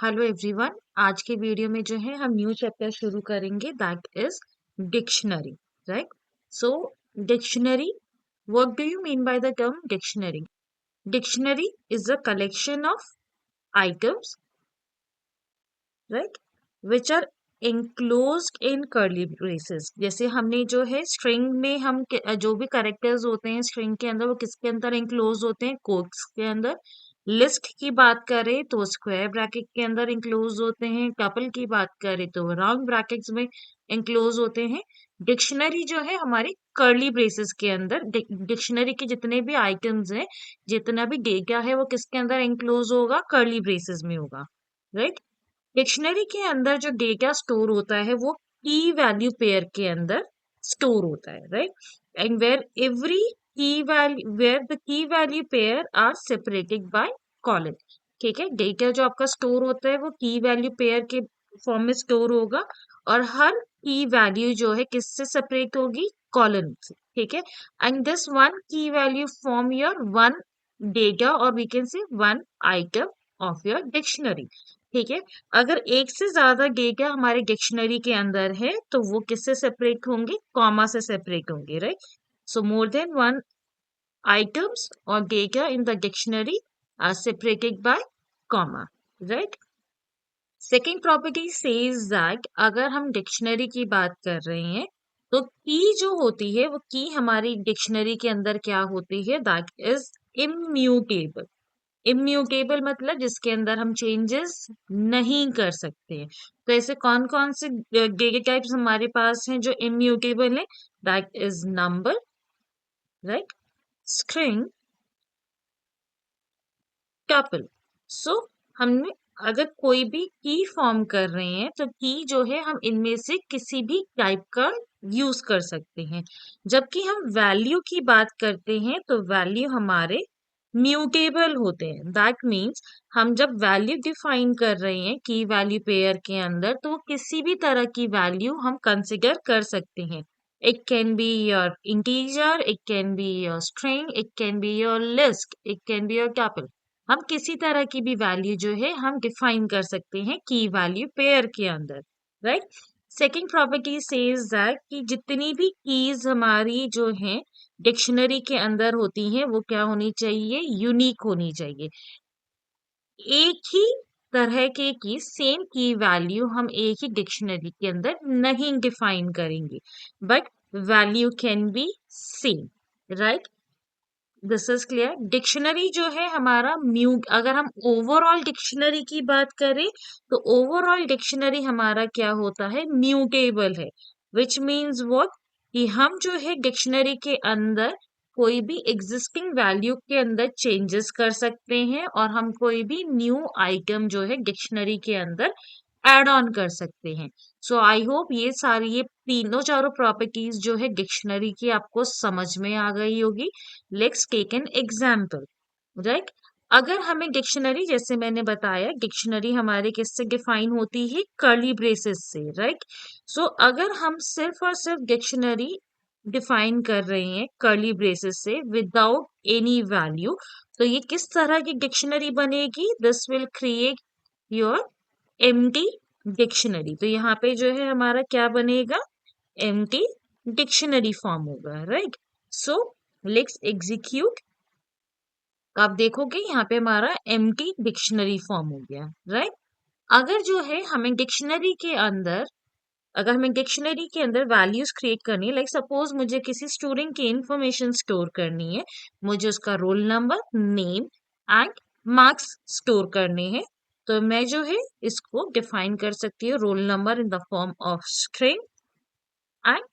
Hello everyone. आज के video में जो है हम न्यू चैप्टर शुरू करेंगे that is dictionary. Right. So dictionary, what do you mean by the term dictionary? Dictionary is a collection of items, right, which are enclosed in curly braces. जैसे हमने जो है स्ट्रिंग में हम जो भी करेक्टर्स होते हैं स्ट्रिंग के अंदर वो किसके अंदर enclosed होते हैं? कोट्स के अंदर। लिस्ट की बात करें तो स्क्वायर ब्रैकेट के अंदर enclosed होते हैं। टपल की बात करें तो राउंड ब्रैकेट्स में enclosed होते हैं। डिक्शनरी जो है हमारी कर्ली ब्रेसेस के अंदर, डिक्शनरी के जितने भी आइटम्स हैं, जितना भी डेटा है वो किसके अंदर enclosed होगा? कर्ली ब्रेसेस में होगा, राइट। डिक्शनरी के अंदर जो डेटा स्टोर होता है वो की वैल्यू पेयर के अंदर स्टोर होता है, right. And where every key value, where the key value pair are separated by colon. ठीक है, डेटा जो आपका स्टोर होता है वो की वैल्यू पेयर के फॉर्म में स्टोर होगा और हर की वैल्यू जो है किससे सेपरेट होगी? कॉलन से। ठीक है, एंड दिस वन की value form your one data और we can say one item of your dictionary. ठीक है, अगर एक से ज्यादा डेटा हमारे डिक्शनरी के अंदर है तो वो किससे सेपरेट होंगे? कॉमा से सेपरेट होंगे, right. So more than one items or data in the dictionary are separated by comma, right? Second property says that अगर हम डिक्शनरी की बात कर रहे हैं तो की जो होती है वो की हमारी डिक्शनरी के अंदर क्या होती है? That is immutable. इम्यूटेबल मतलब जिसके अंदर हम चेंजेस नहीं कर सकते हैं। तो ऐसे कौन कौन से डेटा टाइप्स हमारे पास हैं जो इम्यूटेबल है? That is number, right, string, tuple. So हमने अगर कोई भी की फॉर्म कर रहे हैं तो की जो है हम इनमें से किसी भी टाइप का यूज कर सकते हैं। जबकि हम वैल्यू की बात करते हैं तो वैल्यू हमारे म्यूटेबल होते हैं। दैट मीन्स हम जब वैल्यू डिफाइन कर रहे हैं की वैल्यू पेयर के अंदर तो किसी भी तरह की वैल्यू हम कंसिडर कर सकते हैं। It can be your integer, it can be your string, it can be your list, it can be your tuple. हम किसी तरह की भी वैल्यू जो है हम डिफाइन कर सकते हैं की वैल्यू पेयर के अंदर, right. Second property says that कि जितनी भी कीज हमारी जो हैं डिक्शनरी के अंदर होती हैं वो क्या होनी चाहिए? यूनिक होनी चाहिए। एक ही तरह के की सेम की वैल्यू हम एक ही डिक्शनरी के अंदर नहीं डिफाइन करेंगे, but value can be same, right. This is clear. Dictionary जो है हमारा अगर हम ओवरऑल डिक्शनरी की बात करें तो ओवरऑल डिक्शनरी हमारा क्या होता है? म्यूटेबल है। Which means what? कि हम जो है डिक्शनरी के अंदर कोई भी एग्जिस्टिंग वैल्यू के अंदर चेंजेस कर सकते हैं और हम कोई भी न्यू आइटम जो है डिक्शनरी के अंदर एड ऑन कर सकते हैं। सो आई होप ये तीनों चारों प्रॉपर्टीज जो है डिक्शनरी की आपको समझ में आ गई होगी। Let's take an example, right. अगर हमें डिक्शनरी, जैसे मैंने बताया, डिक्शनरी हमारे किससे डिफाइन होती है? कर्ली ब्रेसेस से, राइट। सो अगर हम सिर्फ और सिर्फ डिक्शनरी डिफाइन कर रहे हैं कर्ली ब्रेसेस से विदाउट एनी वैल्यू तो ये किस तरह की डिक्शनरी बनेगी? This will create your empty dictionary. तो यहाँ पे जो है हमारा क्या बनेगा? एम्प्टी डिक्शनरी फॉर्म होगा, राइट। So let's execute. आप देखोगे यहाँ पे हमारा एम्प्टी डिक्शनरी फॉर्म हो गया, राइट। अगर जो है हमें डिक्शनरी के अंदर, अगर हमें डिक्शनरी के अंदर वैल्यूज क्रिएट करनी है, लाइक सपोज मुझे किसी स्टूडेंट की इंफॉर्मेशन स्टोर करनी है, मुझे उसका roll number, name and marks store करने हैं, तो मैं जो है इसको डिफाइन कर सकती हूँ roll number in the form of string and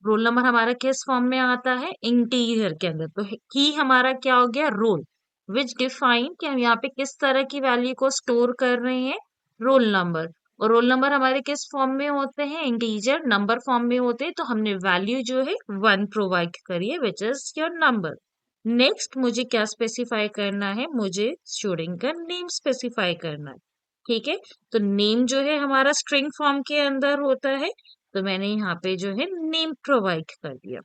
roll number हमारा किस फॉर्म में आता है? इंटीजर के अंदर। तो की हमारा क्या हो गया? रोल, विच डिफाइन कि हम यहाँ पे किस तरह की वैल्यू को स्टोर कर रहे हैं? Roll number. और रोल नंबर हमारे किस फॉर्म में होते हैं? इंटीजर नंबर फॉर्म में होते हैं। तो हमने वैल्यू जो है वन प्रोवाइड करी है which is your number. Next मुझे क्या स्पेसिफाई करना है? मुझे स्टूडेंट का नेम स्पेसिफाई करना है। ठीक है, तो नेम जो है हमारा स्ट्रिंग फॉर्म के अंदर होता है, तो मैंने यहाँ पे जो है नेम प्रोवाइड कर दिया,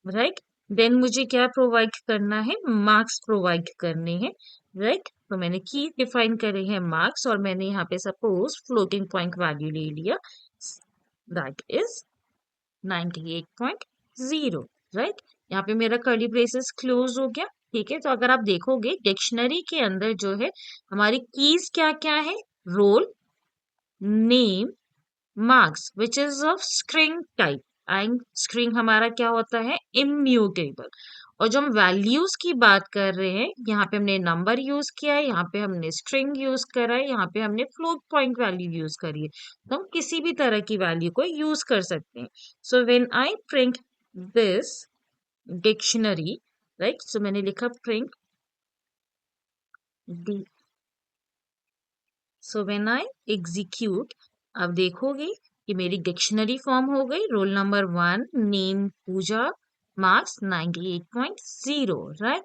राइट। देन मुझे क्या प्रोवाइड करना है? मार्क्स प्रोवाइड करने हैं, राइट। तो मैंने की डिफाइन करे हैं मार्क्स और मैंने यहाँ पे सपोज फ्लोटिंग पॉइंट वैल्यू ले लिया, दैट इज 98.0, राइट। यहाँ पे मेरा कर्ली ब्रेसेस क्लोज हो गया। ठीक है, तो अगर आप देखोगे डिक्शनरी के अंदर जो है हमारी कीज क्या क्या है, roll, name, marks which is of string type, and string हमारा क्या होता है, इम्यूटेबल। और जो हम वैल्यूज की बात कर रहे हैं, यहाँ पे हमने नंबर यूज किया है, यहाँ पे हमने स्ट्रिंग यूज करा है, यहाँ पे हमने फ्लोट पॉइंट वैल्यू यूज करी है। तो हम किसी भी तरह की वैल्यू को यूज कर सकते हैं। So when I print this dictionary, right, so मैंने लिखा print D, so when I execute, अब देखोगे कि मेरी डिक्शनरी फॉर्म हो गई, roll number 1, name Puja, marks 98.0, right.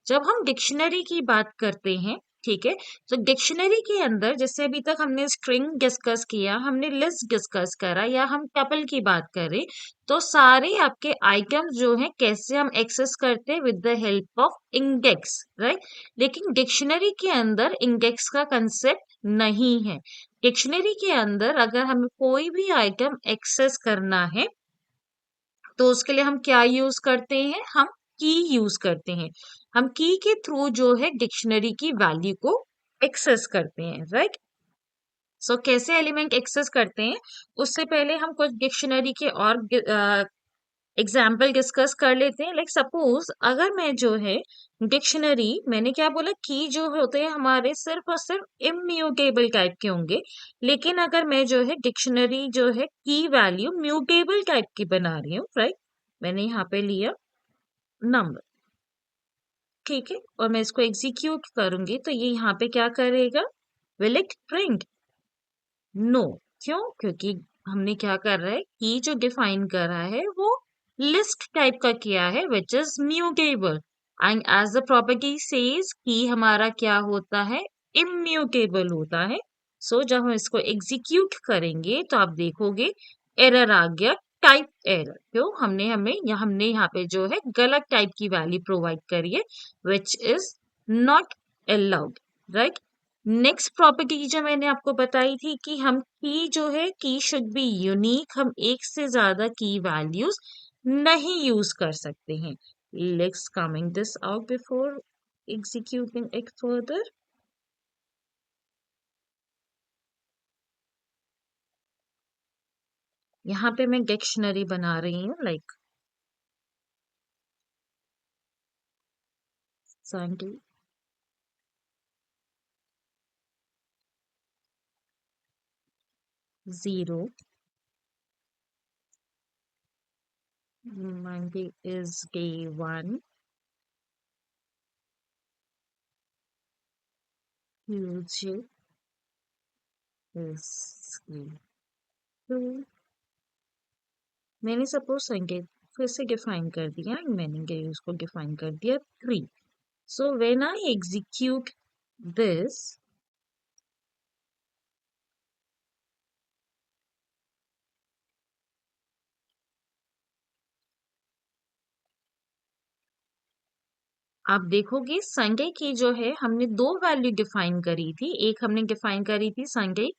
जब हम डिक्शनरी की बात करते हैं, ठीक है, तो डिक्शनरी के अंदर जैसे अभी तक हमने स्ट्रिंग डिस्कस किया, हमने लिस्ट डिस्कस करा, या हम टपल की बात करें, तो सारे आपके आइटम्स जो हैं कैसे हम एक्सेस करते हैं, with the help of index, right. लेकिन डिक्शनरी के अंदर इंडेक्स का कंसेप्ट नहीं है। डिक्शनरी के अंदर अगर हमें कोई भी आइटम एक्सेस करना है तो उसके लिए हम क्या यूज करते हैं, हम की यूज करते हैं। हम की के थ्रू जो है डिक्शनरी की वैल्यू को एक्सेस करते हैं, राइट। सो कैसे एलिमेंट एक्सेस करते हैं, उससे पहले हम कुछ डिक्शनरी के और एग्जाम्पल डिस्कस कर लेते हैं। लाइक सपोज अगर मैं जो है डिक्शनरी, मैंने क्या बोला, की जो होते हैं हमारे सिर्फ और सिर्फ इम्यूटेबल टाइप के होंगे। लेकिन अगर मैं जो है डिक्शनरी जो है की वैल्यू म्यूटेबल टाइप की बना रही हूँ, राइट, मैंने यहाँ पे लिया नंबर, ठीक है, और मैं इसको एग्जीक्यूट करूंगी तो ये यहाँ पे क्या करेगा, विल इट प्रिंट, नो। क्यों, क्योंकि हमने क्या कर रहा है, की जो डिफाइन कर रहा है वो लिस्ट टाइप का किया है which is mutable, and as the property says की हमारा क्या होता है, इम्यूटेबल होता है। सो जब हम इसको एग्जीक्यूट करेंगे तो आप देखोगे एरर आ गया, टाइप एरर। क्यों, हमने यहाँ पे जो है गलत टाइप की वैल्यू प्रोवाइड करी है which is not allowed, right. Next property जो मैंने आपको बताई थी कि हम की जो है की शुड बी यूनिक, हम एक से ज्यादा की वैल्यूज नहीं यूज कर सकते हैं। Let's coming this out before executing it further. यहाँ पे मैं डिक्शनरी बना रही हूँ, like Sunday 0, Monday is day 1, Tuesday is day 2। मैंने सपोज संडे फिर से डिफाइन कर दिया, मैंने उसको डिफाइन कर दिया 3। So when I execute this, आप देखोगे संडे की जो है हमने दो वैल्यू डिफाइन करी थी, एक हमने डिफाइन करी थी संडे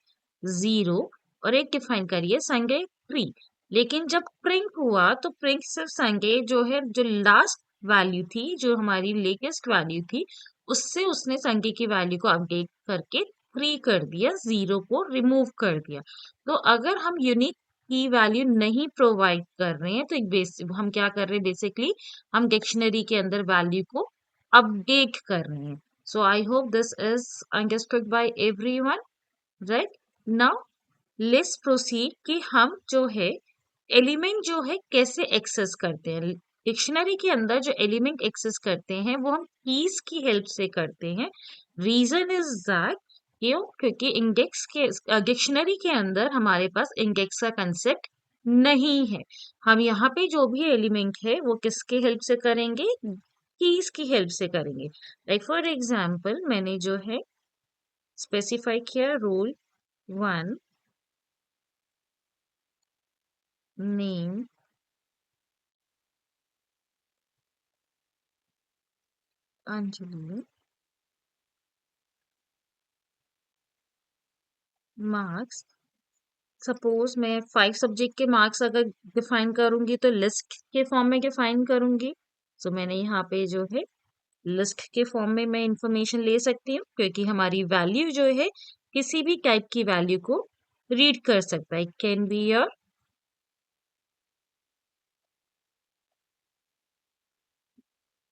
0 और एक डिफाइन करी है संडे 3। लेकिन जब प्रिंट हुआ तो प्रिंट सिर्फ संडे जो है, जो लास्ट वैल्यू थी, जो हमारी लेटेस्ट वैल्यू थी, उससे उसने संडे की वैल्यू को अपडेट करके 3 कर दिया, 0 को रिमूव कर दिया। तो अगर हम यूनिक की वैल्यू नहीं प्रोवाइड कर रहे हैं तो एक हम क्या कर रहे हैं, बेसिकली हम डिक्शनरी के अंदर वैल्यू को अपडेट कर रहे हैं। So I hope this is understood by everyone, right. Now let's proceed कि हम जो है एलिमेंट जो है कैसे एक्सेस करते हैं। डिक्शनरी के अंदर जो एलिमेंट एक्सेस करते हैं वो हम कीज की हेल्प से करते हैं। रीजन इज दैट, क्यों, क्योंकि इंडेक्स के डिक्शनरी के अंदर हमारे पास इंडेक्स का कंसेप्ट नहीं है। हम यहाँ पे जो भी एलिमेंट है वो किसके हेल्प से करेंगे, कीज की हेल्प से करेंगे। लाइक फॉर एग्जाम्पल मैंने जो है स्पेसिफाई किया roll 1, name Anjali, marks, suppose मैं 5 सब्जेक्ट के मार्क्स अगर डिफाइन करूंगी तो लिस्ट के फॉर्म में डिफाइन करूंगी। सो मैंने यहाँ पे जो है लिस्ट के फॉर्म में मैं इंफॉर्मेशन ले सकती हूँ, क्योंकि हमारी वैल्यू जो है किसी भी टाइप की वैल्यू को रीड कर सकता है। Can be your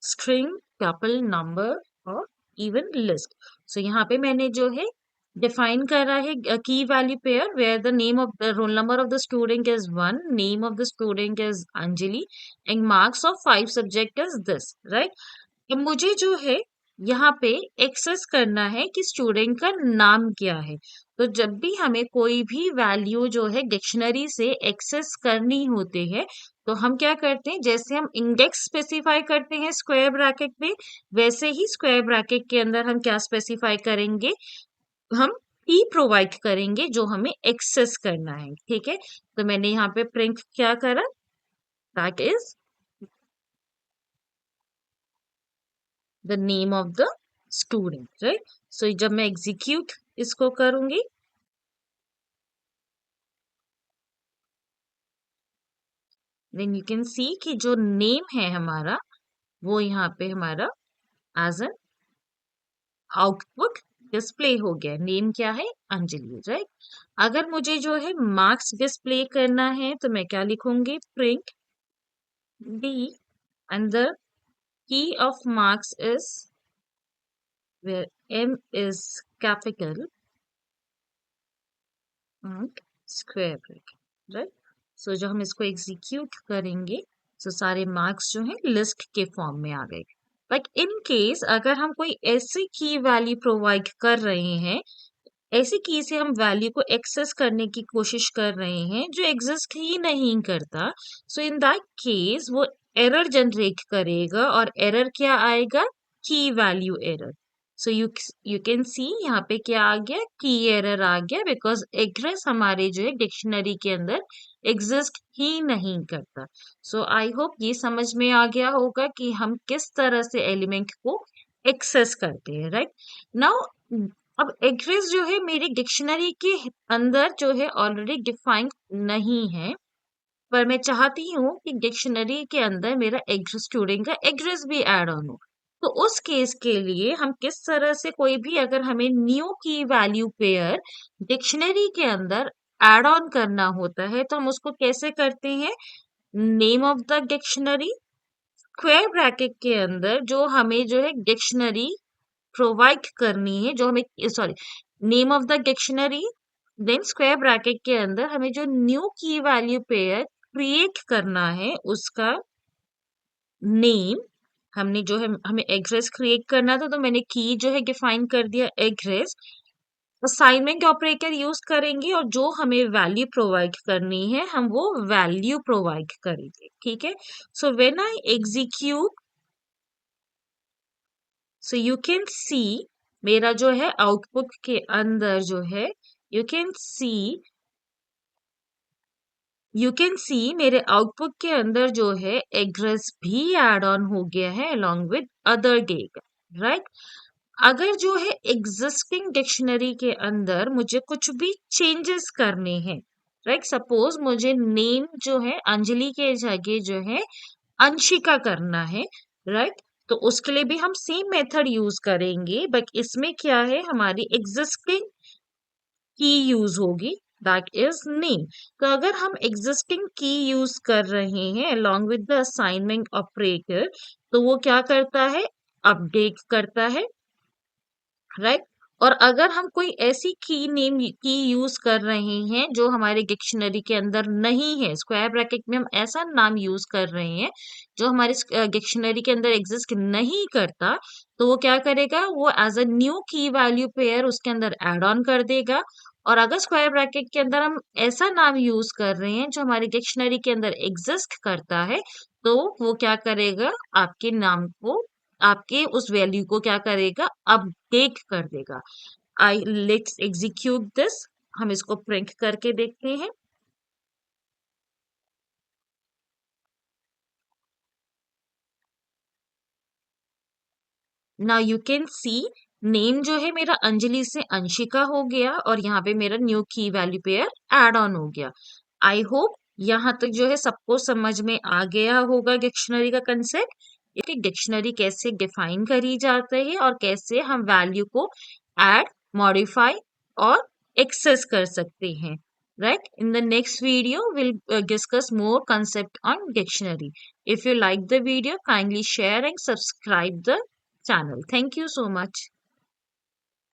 string, tuple, number और इवन लिस्ट। सो यहाँ पे मैंने जो है डिफाइन करा है key value pair where the name of the roll number of the student is 1, name of the student is Anjali and marks of 5 subject is this, right. अब मुझे जो है यहाँ पे एक्सेस करना है कि स्टूडेंट का नाम क्या है। तो जब भी हमें कोई भी वैल्यू जो है डिक्शनरी से एक्सेस करनी होती है, तो हम क्या करते हैं, जैसे हम इंडेक्स स्पेसिफाई करते हैं स्क्वायर ब्रैकेट में, वैसे ही स्क्वायर ब्रैकेट के अंदर हम क्या स्पेसिफाई करेंगे, हम की प्रोवाइड करेंगे जो हमें एक्सेस करना है। ठीक है, तो मैंने यहाँ पे प्रिंट क्या करा, that is the name of the student, right. So जब मैं एग्जीक्यूट इसको करूंगी, देन यू कैन सी कि जो नेम है हमारा वो यहाँ पे हमारा एज एन आउटपुट डिस्प्ले हो गया। नेम क्या है, अंजलि, राइट। अगर मुझे जो है मार्क्स डिस्प्ले करना है तो मैं क्या लिखूंगी, print D and the key of marks is where m is capital and square bracket, right. So जब हम इसको एग्जीक्यूट करेंगे तो सारे मार्क्स जो है लिस्ट के फॉर्म में आ गए। बट इन केस अगर हम कोई ऐसी की वैल्यू प्रोवाइड कर रहे हैं, ऐसी की से हम वैल्यू को एक्सेस करने की कोशिश कर रहे हैं जो एग्जिस्ट ही नहीं करता, सो इन दैट केस वो एरर जनरेट करेगा। और एरर क्या आएगा, की value error. So you can सी यहाँ पे क्या आ गया, की एरर आ गया, बिकॉज एड्रेस हमारे जो है डिक्शनरी के अंदर एग्जिस्ट ही नहीं करता। सो आई होप ये समझ में आ गया होगा कि हम किस तरह से एलिमेंट को एक्सेस करते हैं, राइट। नाउ अब एड्रेस जो है मेरी डिक्शनरी के अंदर जो है ऑलरेडी डिफाइंड नहीं है, पर मैं चाहती हूँ कि डिक्शनरी के अंदर मेरा एड्रेस, स्टूडेंट का एड्रेस भी ऐड ऑन हो। तो उस केस के लिए हम किस तरह से, कोई भी अगर हमें न्यू की वैल्यू पेयर डिक्शनरी के अंदर ऐड ऑन करना होता है तो हम उसको कैसे करते हैं, name of the dictionary square bracket के अंदर जो हमें जो है डिक्शनरी प्रोवाइड करनी है, जो हमें, sorry, name of the dictionary, then square bracket के अंदर हमें जो न्यू की वैल्यू पेयर क्रिएट करना है उसका नेम, हमने जो है हमें एड्रेस क्रिएट करना था तो मैंने की जो है डिफाइन कर दिया एड्रेस। असाइनमेंट ऑपरेटर यूज करेंगे और जो हमें वैल्यू प्रोवाइड करनी है हम वो वैल्यू प्रोवाइड करेंगे। ठीक है, सो when I execute, so you can सी मेरा जो है आउटपुट के अंदर जो है, you can C you can सी मेरे आउटपुट के अंदर जो है एड्रेस भी ऐड ऑन हो गया है along with other data, right. अगर जो है एग्जिस्टिंग डिक्शनरी के अंदर मुझे कुछ भी चेंजेस करने हैं, राइट, सपोज मुझे नेम जो है अंजलि के जगह जो है अंशिका करना है, राइट, तो उसके लिए भी हम सेम मेथड यूज करेंगे, बट इसमें क्या है, हमारी एग्जिस्टिंग की यूज होगी, दैट इज नेम। तो अगर हम एग्जिस्टिंग की यूज कर रहे हैं along with the assignment operator, तो वो क्या करता है, अपडेट करता है, राइट। और अगर हम कोई ऐसी की नेम की यूज कर रहे हैं जो हमारे डिक्शनरी के अंदर नहीं है, स्क्वायर ब्रैकेट में हम ऐसा नाम यूज कर रहे हैं जो हमारे डिक्शनरी के अंदर एग्जिस्ट नहीं करता, तो वो क्या करेगा, वो एज अ न्यू की वैल्यू पेयर उसके अंदर एड ऑन कर देगा। और अगर स्क्वायर ब्रैकेट के अंदर हम ऐसा नाम यूज कर रहे हैं जो हमारी डिक्शनरी के अंदर एग्जिस्ट करता है, तो वो क्या करेगा, आपके नाम को, आपके उस वैल्यू को क्या करेगा, अपडेट कर देगा। आई लेट्स एग्जीक्यूट दिस, हम इसको प्रिंट करके देखते हैं। Now you can see name जो है मेरा अंजलि से अंशिका हो गया और यहाँ पे मेरा न्यू की वैल्यू पेयर ऐड ऑन हो गया। आई होप यहाँ तक जो है सबको समझ में आ गया होगा डिक्शनरी का कंसेप्ट, कि डिक्शनरी कैसे डिफाइन करी जाती है और कैसे हम वैल्यू को ऐड, मॉडिफाई और एक्सेस कर सकते हैं। Right? In the next video, we'll discuss more concept on dictionary. If you like the video, kindly share and subscribe the channel. Thank you so much.